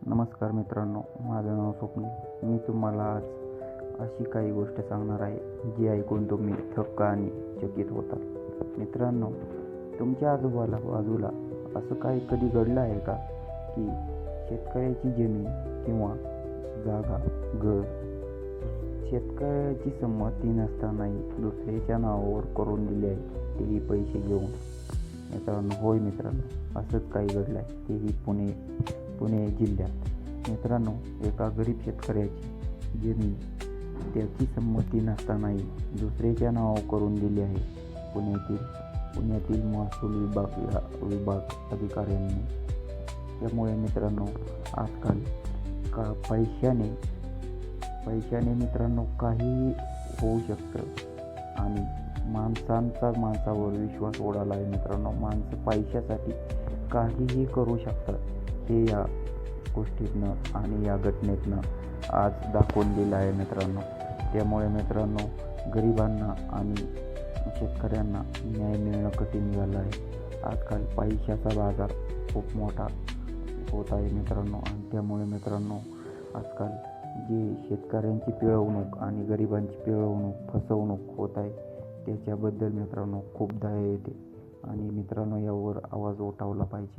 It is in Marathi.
नमस्कार मित्रांनो, माझं नाव स्वप्नील. मी तुम्हाला आज अशी काही गोष्ट सांगणार आहे जी ऐकून तुम्ही थक्क आणि चकित होतात. मित्रांनो, तुमच्या बाजूला असं काही कधी घडलं आहे का की शेतकऱ्याची जमीन किंवा जागा, घर शेतकऱ्याची संमती नसतानाही दुसऱ्याच्या नावावर करून दिले आहे, तेही पैसे घेऊन? होय मित्रांनो, असंच काही घडलं आहे, तेही पुणे जिल्ह्यात. मित्रांनो, एका गरीब शेतकऱ्याची जमीन त्याची संमती नसतानाही दुसऱ्याच्या नावावर करून दिली आहे पुण्यातील महसूल विभाग अधिकाऱ्यांनी. त्यामुळे मित्रांनो, आजकाल पैशाने मित्रांनो काहीही होऊ शकतं आणि माणसावर विश्वास उडाला आहे. मित्रांनो, माणसं पैशासाठी काहीही करू शकतात, हे या गोष्टीतनं आणि या घटनेतनं आज दाखवून दिलं आहे मित्रांनो. त्यामुळे मित्रांनो, गरिबांना आणि शेतकऱ्यांना न्याय मिळणं कठीण झालं आहे. आजकाल पैशाचा बाजार खूप मोठा होत आहे मित्रांनो. आणि त्यामुळे मित्रांनो, आजकाल जी शेतकऱ्यांची पिळवणूक आणि गरिबांची फसवणूक होत आहे, त्याच्याबद्दल मित्रांनो खूप दया येते आणि मित्रांनो, यावर आवाज उठवला पाहिजे.